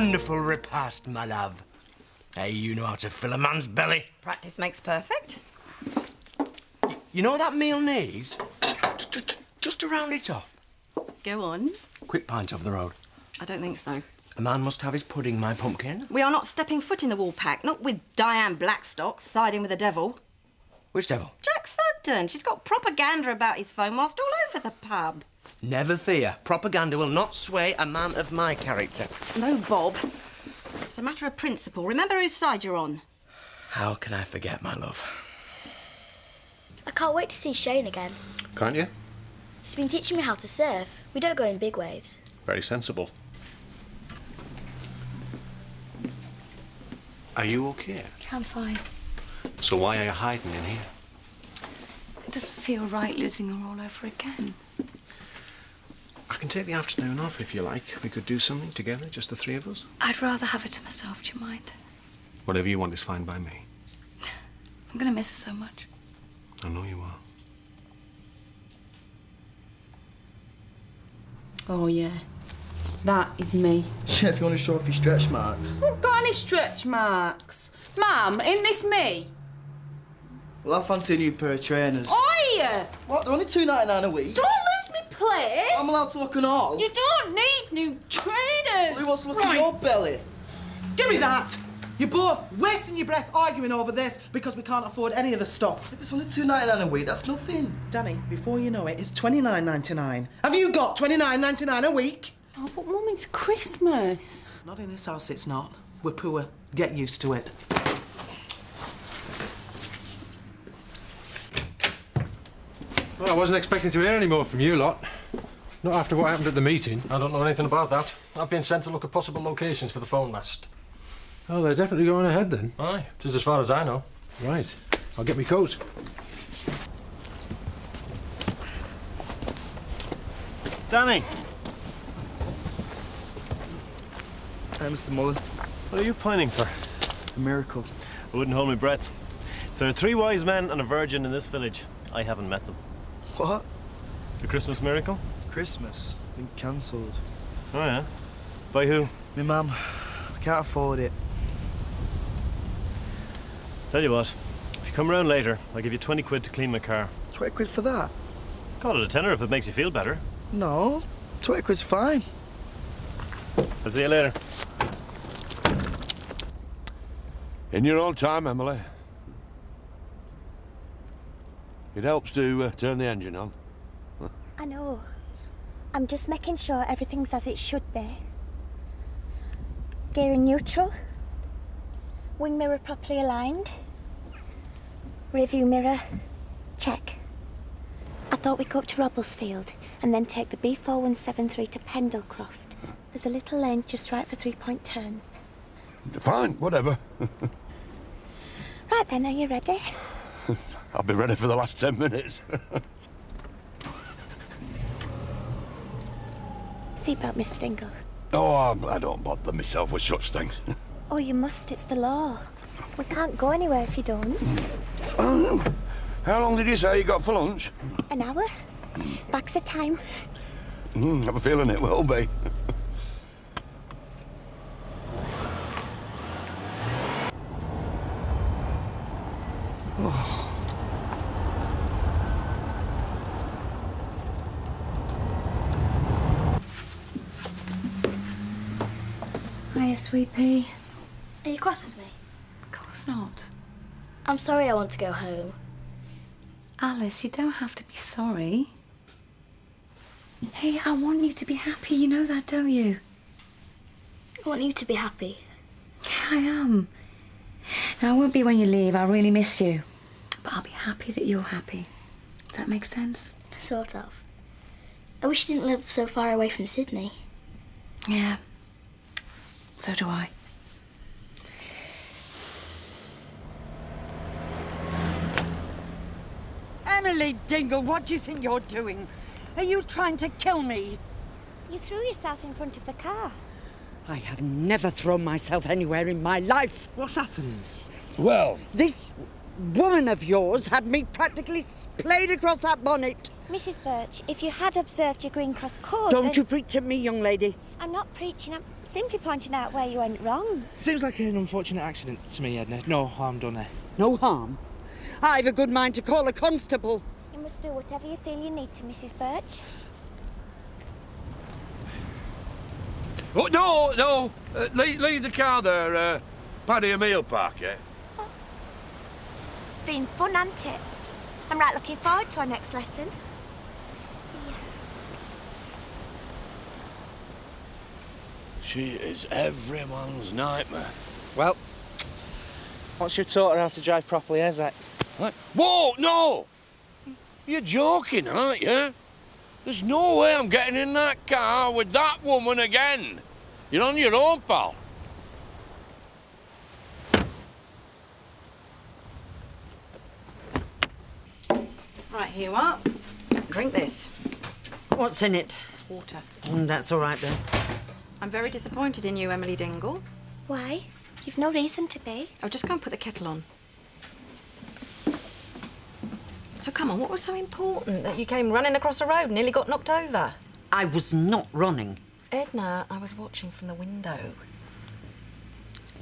wonderful repast, my love. Hey, you know how to fill a man's belly. Practice makes perfect. You know what that meal needs? Just to round it off. Go on. Quick pint over the road. I don't think so. A man must have his pudding, my pumpkin. We are not stepping foot in the Woolpack, not with Diane Blackstock siding with the devil. Which devil? Jack Sugden. She's got propaganda about his phone whilst all over the pub. Never fear. Propaganda will not sway a man of my character. No, Bob. It's a matter of principle. Remember whose side you're on. How can I forget, my love? I can't wait to see Shane again. Can't you? He's been teaching me how to surf. We don't go in big waves. Very sensible. Are you okay? I'm fine. So why are you hiding in here? It doesn't feel right losing her all over again. I can take the afternoon off if you like. We could do something together, just the three of us. I'd rather have her to myself, do you mind? Whatever you want is fine by me. I'm going to miss her so much. I know you are. Oh, yeah. That is me. Yeah, if you want to show off your stretch marks. I haven't got any stretch marks. Mum, ain't this me? Well, I fancy a new pair of trainers. Oi! What, they're only $2.99 a week? Don't lose me place! I'm allowed to look and all. You don't need new trainers! Who wants to look at your belly? Give me that! You're both wasting your breath arguing over this because we can't afford any of the stuff. It's only $2.99 a week, that's nothing. Danny, before you know it, it's $29.99. Have you got $29.99 a week? Oh, but Mum, it's Christmas. Not in this house, it's not. We're poor. Get used to it. Well, I wasn't expecting to hear any more from you lot. Not after what happened at the meeting. I don't know anything about that. I've been sent to look at possible locations for the phone mast. Oh, they're definitely going ahead then. Aye, it is as far as I know. Right. I'll get me coat. Danny! Hey, Mr. Mullen. What are you pining for? A miracle. I wouldn't hold my breath. If there are 3 wise men and a virgin in this village, I haven't met them. What? The Christmas miracle? Christmas. Been cancelled. Oh, yeah? By who? Me mum. I can't afford it. Tell you what, if you come around later, I'll give you 20 quid to clean my car. 20 quid for that? Call it a tenner if it makes you feel better. No. 20 quid's fine. I'll see you later. In your own time, Emily. It helps to turn the engine on. I know. I'm just making sure everything's as it should be. Gear in neutral. Wing mirror properly aligned. Rearview mirror, check. I thought we'd go up to Robblesfield and then take the B4173 to Pendlecroft. There's a little lane just right for 3-point turns. Fine, whatever. Right then, are you ready? I'll be ready for the last 10 minutes. Seatbelt, Mr. Dingle. Oh, I don't bother myself with such things. Oh, you must, it's the law. We can't go anywhere if you don't. Oh, how long did you say you got for lunch? An hour. Back's the time. I have a feeling it will be. Oh. Hiya, sweet pea. Are you cross with me? Of course not. I'm sorry I want to go home. Alice, you don't have to be sorry. Hey, I want you to be happy, you know that, don't you? I want you to be happy. Yeah, I am. Now, I won't be when you leave, I'll really miss you. But I'll be happy that you're happy. Does that make sense? Sort of. I wish you didn't live so far away from Sydney. Yeah. So do I. Emily Dingle, what do you think you're doing? Are you trying to kill me? You threw yourself in front of the car. I have never thrown myself anywhere in my life. What's happened? Well... This woman of yours had me practically splayed across that bonnet. Mrs. Birch, if you had observed your Green Cross code, Don't then... you preach at me, young lady. I'm not preaching, I'm simply pointing out where you went wrong. Seems like an unfortunate accident to me, Edna. No harm done there. No harm? I've a good mind to call a constable. You must do whatever you feel you need to, Mrs. Birch. Oh, no. Leave the car there, Paddy Emile Park, yeah? It's been fun, hasn't it? I'm right looking forward to our next lesson. She is every man's nightmare. Well, once you've taught her how to drive properly, is it? What? Whoa, no! You're joking, aren't you? There's no way I'm getting in that car with that woman again. You're on your own, pal. Right, here you are. Drink this. What's in it? Water. That's all right, then. I'm very disappointed in you, Emily Dingle. Why? You've no reason to be. I'll just go and put the kettle on. So come on, what was so important that you came running across the road and nearly got knocked over? I was not running. Edna, I was watching from the window.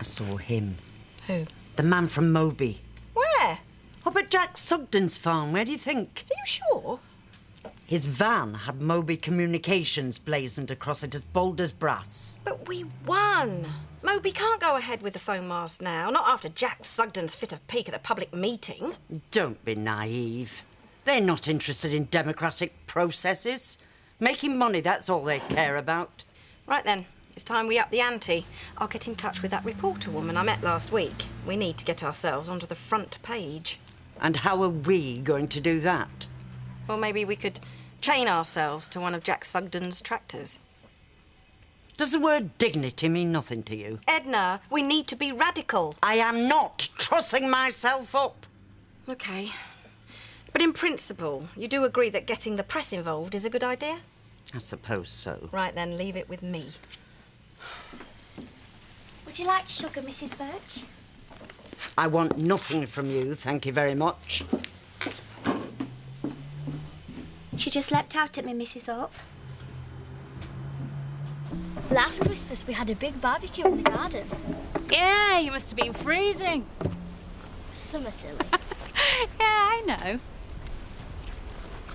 I saw him. Who? The man from Moby. Where? Up at Jack Sugden's farm. Where do you think? Are you sure? His van had Moby Communications blazoned across it as bold as brass. But we won. Moby can't go ahead with the phone mast now, not after Jack Sugden's fit of pique at the public meeting. Don't be naive. They're not interested in democratic processes. Making money, that's all they care about. Right then, it's time we up the ante. I'll get in touch with that reporter woman I met last week. We need to get ourselves onto the front page. And how are we going to do that? Well, maybe we could chain ourselves to one of Jack Sugden's tractors. Does the word dignity mean nothing to you? Edna, we need to be radical. I am not trussing myself up. OK. But in principle, you do agree that getting the press involved is a good idea? I suppose so. Right then, leave it with me. Would you like sugar, Mrs. Birch? I want nothing from you, thank you very much. She just leapt out at me, Mrs. Hope. Last Christmas we had a big barbecue in the garden. Yeah, you must have been freezing. Summer silly. Yeah, I know.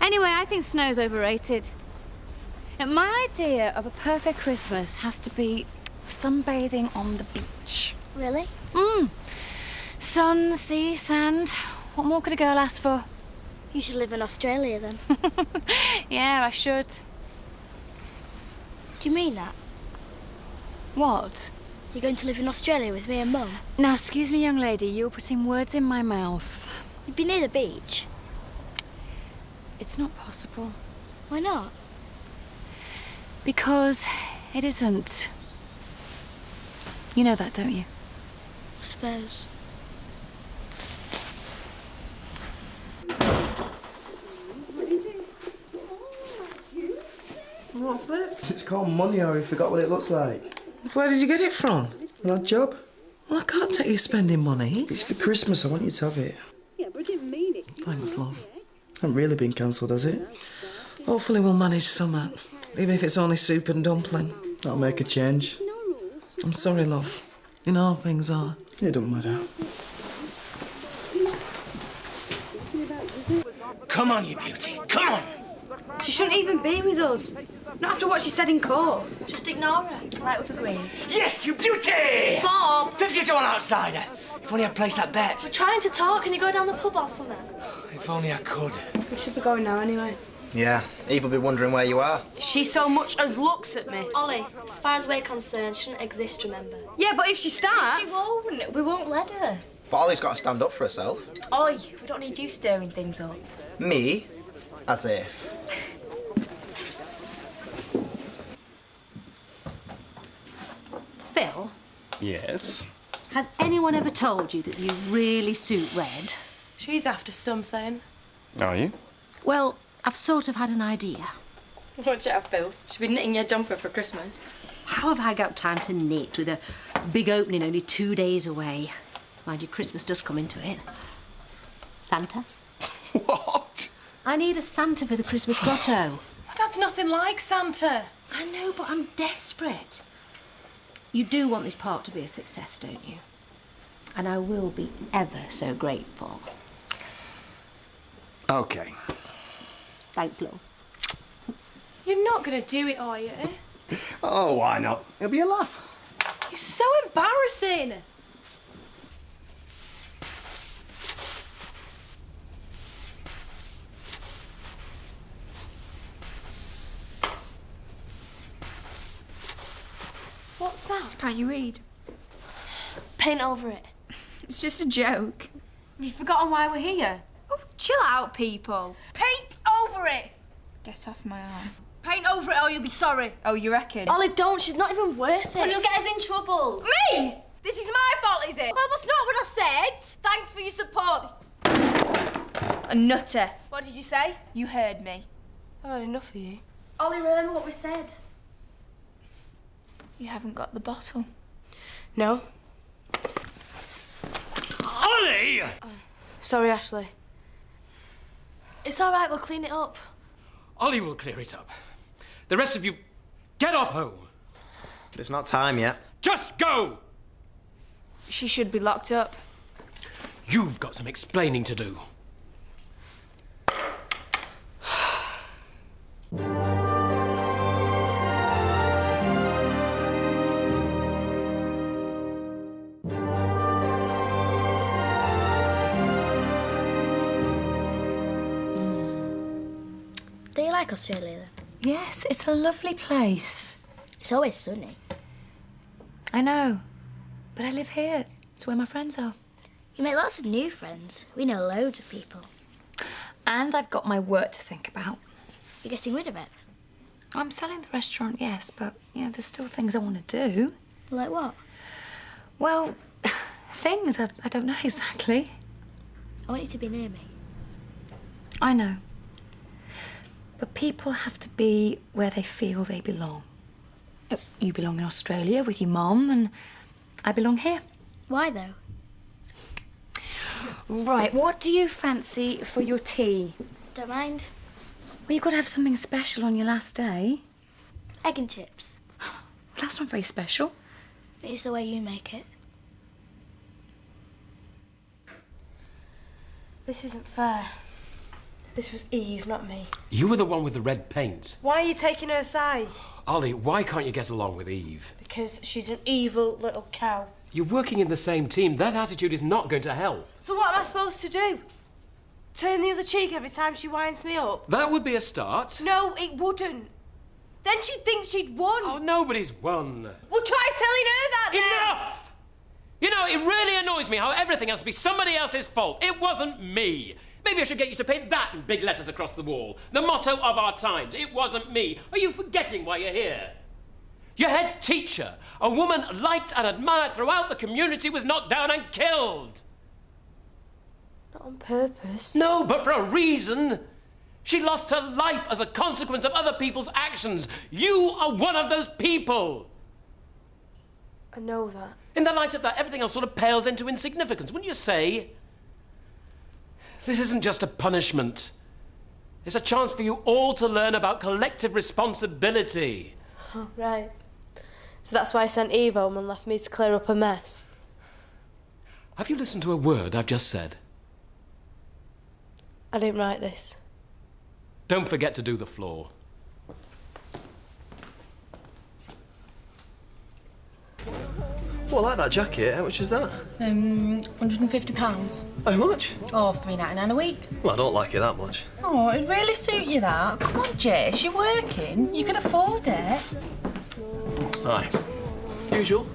Anyway, I think snow's overrated. Now, my idea of a perfect Christmas has to be sunbathing on the beach. Really? Sun, sea, sand. What more could a girl ask for? You should live in Australia then. Yeah, I should. Do you mean that? What? You're going to live in Australia with me and Mum? Now, excuse me, young lady, you're putting words in my mouth. You'd be near the beach. It's not possible. Why not? Because it isn't. You know that, don't you? I suppose. What's this? It's called money, or you forgot what it looks like. Where did you get it from? An odd job. Well, I can't take you spending money. It's for Christmas, I want you to have it. Yeah, but I didn't mean it. Thanks, love. Hasn't really been cancelled, has it? Hopefully we'll manage summer, even if it's only soup and dumpling. That'll make a change. I'm sorry, love. You know how things are. It don't matter. Come on, you beauty, come on! She shouldn't even be with us. Not after what she said in court. Just ignore her, like we've agreed. Yes, you beauty! Bob! 50 to 1 outsider. If only I'd placed that bet. We're trying to talk. Can you go down the pub or something? If only I could. We should be going now anyway. Yeah, Eve will be wondering where you are. She so much as looks at me. Ollie, as far as we're concerned, she shouldn't exist, remember? Yeah, but if she starts... She won't. We won't let her. But Ollie's got to stand up for herself. Oi, we don't need you stirring things up. Me? As if. Phil, Yes? has anyone ever told you that you really suit red? She's after something. Are you? Well, I've sort of had an idea. Watch out, Phil. She'll be knitting your jumper for Christmas. How have I got time to knit with a big opening only 2 days away? Mind you, Christmas does come into it. Santa. What? I need a Santa for the Christmas grotto. My dad's nothing like Santa. I know, but I'm desperate. You do want this park to be a success, don't you? And I will be ever so grateful. OK. Thanks, love. You're not going to do it, are you? Oh, why not? It'll be a laugh. You're so embarrassing. What's that? Can't you read? Paint over it. It's just a joke. Have you forgotten why we're here? Oh, chill out, people. Paint over it! Get off my arm. Paint over it or you'll be sorry. Oh, you reckon? Ollie, don't. She's not even worth it. Well, you'll get us in trouble. Me? This is my fault, is it? Well, that's not what I said. Thanks for your support. A nutter. What did you say? You heard me. I've had enough of you. Ollie, remember what we said? You haven't got the bottle. No. Ollie! Sorry, Ashley. It's all right, we'll clean it up. Ollie will clear it up. The rest of you, get off home. It's not time yet. Just go! She should be locked up. You've got some explaining to do. Do you like Australia then? Yes, it's a lovely place. It's always sunny. I know, but I live here. It's where my friends are. You make lots of new friends. We know loads of people. And I've got my work to think about. You're getting rid of it? I'm selling the restaurant, yes, but, you know, there's still things I want to do. Like what? Well, things, I don't know exactly. I want you to be near me. I know. But people have to be where they feel they belong. You belong in Australia with your mum, and I belong here. Why, though? Right, what do you fancy for your tea? Don't mind. Well, you've got to have something special on your last day. Egg and chips. That's not very special. It's the way you make it. This isn't fair. This was Eve, not me. You were the one with the red paint. Why are you taking her side? Ollie, why can't you get along with Eve? Because she's an evil little cow. You're working in the same team. That attitude is not going to help. So what am I supposed to do? Turn the other cheek every time she winds me up? That would be a start. No, it wouldn't. Then she'd think she'd won. Oh, nobody's won. Well, try telling her that then. Enough! You know, it really annoys me how everything has to be somebody else's fault. It wasn't me. Maybe I should get you to paint that in big letters across the wall. The motto of our times. It wasn't me. Are you forgetting why you're here? Your head teacher, a woman liked and admired throughout the community, was knocked down and killed. Not on purpose. No, but for a reason. She lost her life as a consequence of other people's actions. You are one of those people. I know that. In the light of that, everything else sort of pales into insignificance, wouldn't you say? This isn't just a punishment. It's a chance for you all to learn about collective responsibility. Oh, right. So that's why I sent Eve home and left me to clear up a mess. Have you listened to a word I've just said? I didn't write this. Don't forget to do the floor. Well, I like that jacket. How much is that? £150. How much? Or $3.99 a week. Well, I don't like it that much. Oh, it'd really suit you, that. Come on, Jess, you're working. You can afford it. Aye. Usual.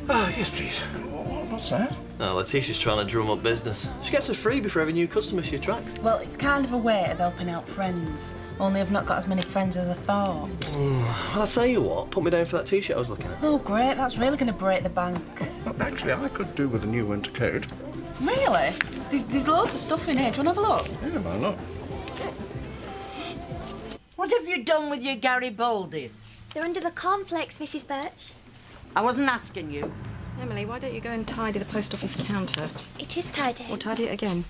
Oh, yes, please. What's that? Oh, Letitia's trying to drum up business. She gets a freebie for every new customer she attracts. Well, it's kind of a way of helping out friends. Only I've not got as many friends as I thought. Well, I'll tell you what. Put me down for that T-shirt I was looking at. Oh, great. That's really going to break the bank. Well, actually, I could do with a new winter coat. Really? There's loads of stuff in here. Do you want to have a look? Yeah, why not? What have you done with your Garibaldis? They're under the cornflakes, Mrs. Birch. I wasn't asking you. Emily, why don't you go and tidy the post office counter? It is tidy. Or tidy it again.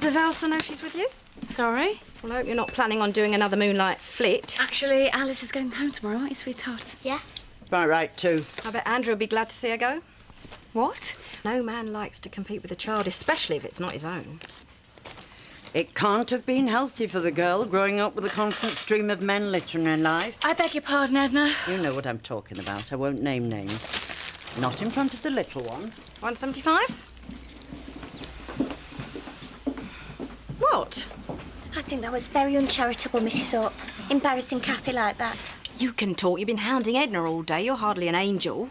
Does Elsa know she's with you? Sorry? Well, I hope you're not planning on doing another moonlight flit. Actually, Alice is going home tomorrow, aren't you, sweetheart? Yeah. Right, too. I bet Andrew will be glad to see her go. What? No man likes to compete with a child, especially if it's not his own. It can't have been healthy for the girl, growing up with a constant stream of men littering her life. I beg your pardon, Edna. You know what I'm talking about. I won't name names. Not in front of the little one. 175? What? I think that was very uncharitable, Mrs. Hope. Embarrassing Cathy like that. You can talk. You've been hounding Edna all day. You're hardly an angel.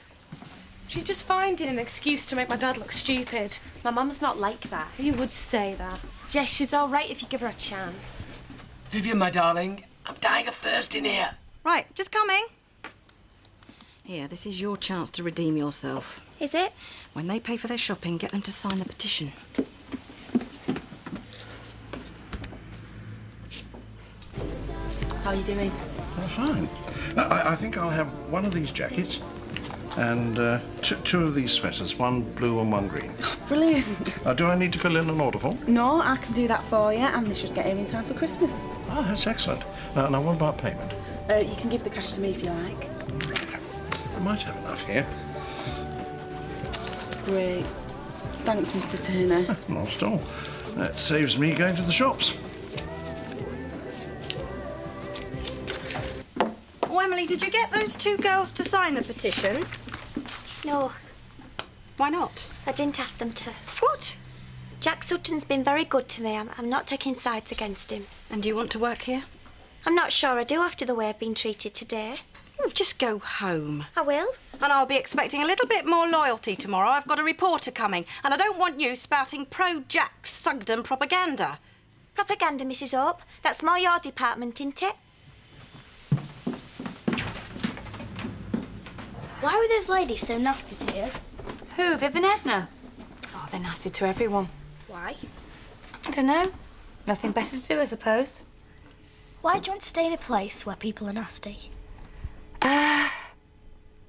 She's just finding an excuse to make my dad look stupid. My mum's not like that. Who would say that? Jess, she's all right if you give her a chance. Vivian, my darling, I'm dying of thirst in here. Right, just coming. Here, this is your chance to redeem yourself. Is it? When they pay for their shopping, get them to sign the petition. How are you doing? Oh, fine. I think I'll have one of these jackets and two of these sweaters, one blue and one green. Brilliant. Do I need to fill in an order form? No, I can do that for you, and they should get here in time for Christmas. Oh, that's excellent. Now, what about payment? You can give the cash to me if you like. I might have enough here. That's great. Thanks, Mr. Turner. Not at all. That saves me going to the shops. Oh, Emily, did you get those two girls to sign the petition? No. Why not? I didn't ask them to. What? Jack Sutton's been very good to me. I'm not taking sides against him. And do you want to work here? I'm not sure I do after the way I've been treated today. Oh, just go home. I will. And I'll be expecting a little bit more loyalty tomorrow. I've got a reporter coming, and I don't want you spouting pro-Jack Sugden propaganda. Propaganda, Mrs. Hope. That's more your department, isn't it? Why were those ladies so nasty to you? Who, Viv and Edna? Oh, they're nasty to everyone. Why? I don't know. Nothing better to do, I suppose. Why do you want to stay in a place where people are nasty?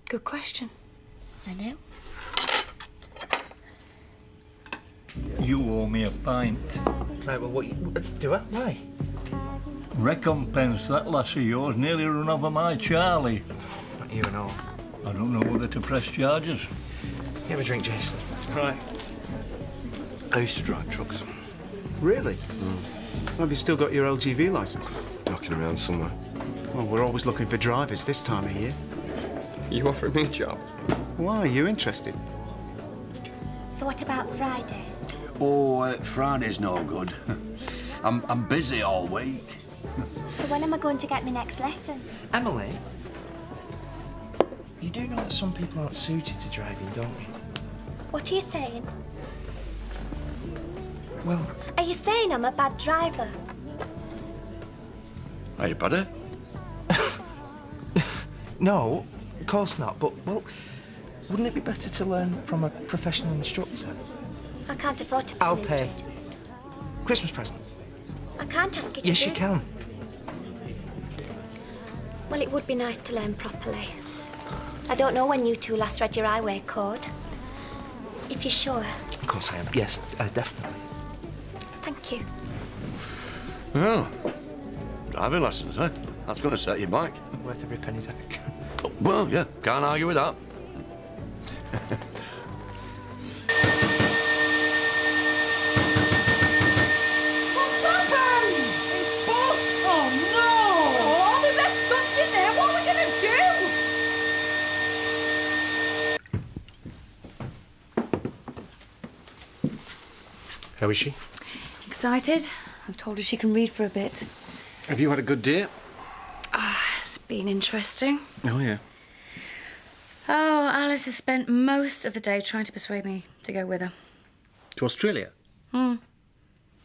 Good question. I know. You owe me a pint. Right, well, do I? Why? Recompense, that lass of yours nearly run over my Charlie. Not you and all. I don't know whether to press charges. Have a drink, Jason. Right. I used to drive trucks. Really? Have you still got your LGV licence? Knocking around somewhere. Well, we're always looking for drivers this time of year. You offering me a job? Why? Are you interested? So what about Friday? Oh, Friday's no good. I'm busy all week. So when am I going to get my next lesson? Emily, you do know that some people aren't suited to driving, don't you? What are you saying? Well... Are you saying I'm a bad driver? Are you better? No, of course not, but, well, wouldn't it be better to learn from a professional instructor? I can't afford to pay I'll an pay. instructor. Christmas present. I can't ask you to Yes, do. you can. Well, it would be nice to learn properly. I don't know when you two last read your highway code. If you're sure. Of course I am. Yes, definitely. Thank you. Oh, driving lessons, eh? That's going to set you back. Worth every penny, Zach. Oh, well, yeah, can't argue with that. What's happened? It's Boss! Oh, no! All the best stuff's in there. What are we going to do? How is she? Excited? I've told her she can read for a bit. Have you had a good day? It's been interesting. Oh, yeah. Oh, Alice has spent most of the day trying to persuade me to go with her. To Australia? Oh,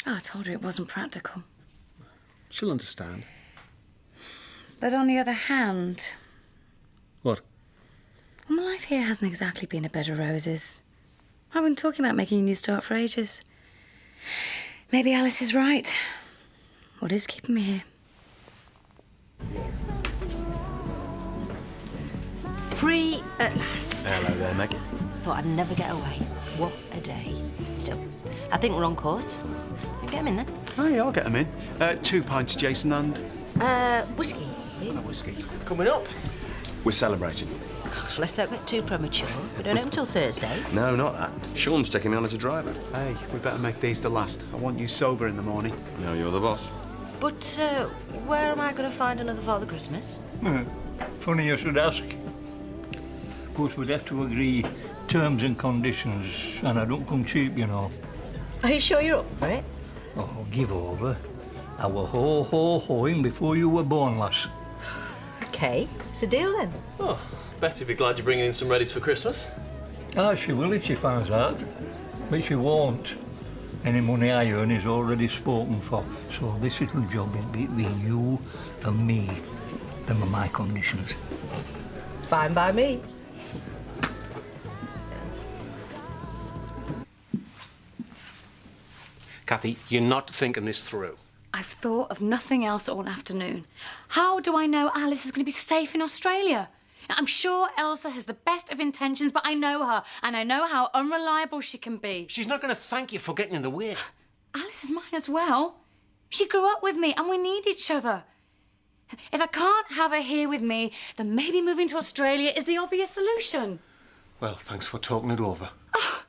I told her it wasn't practical. She'll understand. But on the other hand... What? Well, my life here hasn't exactly been a bed of roses. I've been talking about making a new start for ages. Maybe Alice is right. What is keeping me here? Free at last. Hello there, Meg. Thought I'd never get away. What a day. Still, I think we're on course. Get 'em in then. Oh, yeah, I'll get them in. 2 pints, Jason, and... Whiskey, please. A whiskey. Coming up. We're celebrating. Let's not get too premature. We don't open till Thursday. No, not that. Sean's taking me on as a driver. Hey, we better make these the last. I want you sober in the morning. No, you're the boss. But where am I going to find another Father Christmas? Funny you should ask. Of course, we'd have to agree terms and conditions, and I don't come cheap, you know. Are you sure you're up for it? Oh, give over. I were ho-ho-hoing before you were born, lass. OK, it's a deal then. Oh, Betty'd be glad you're bringing in some readies for Christmas. Ah, she will if she finds out. But she won't. Any money I earn is already spoken for. So this little job is between you and me. Them are my conditions. Fine by me. Kathy, you're not thinking this through. I've thought of nothing else all afternoon. How do I know Alice is going to be safe in Australia? I'm sure Elsa has the best of intentions, but I know her, and I know how unreliable she can be. She's not going to thank you for getting in the way. Alice is mine as well. She grew up with me, and we need each other. If I can't have her here with me, then maybe moving to Australia is the obvious solution. Well, thanks for talking it over. Oh,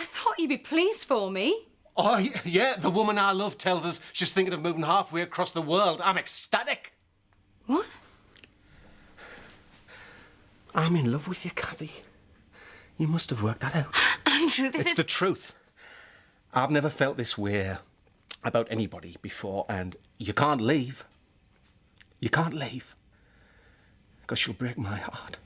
I thought you'd be pleased for me. Oh, yeah, the woman I love tells us she's thinking of moving halfway across the world. I'm ecstatic. What? I'm in love with you, Kathy. You must have worked that out. Andrew, It's the truth. I've never felt this way about anybody before, and you can't leave. You can't leave. Because you'll break my heart.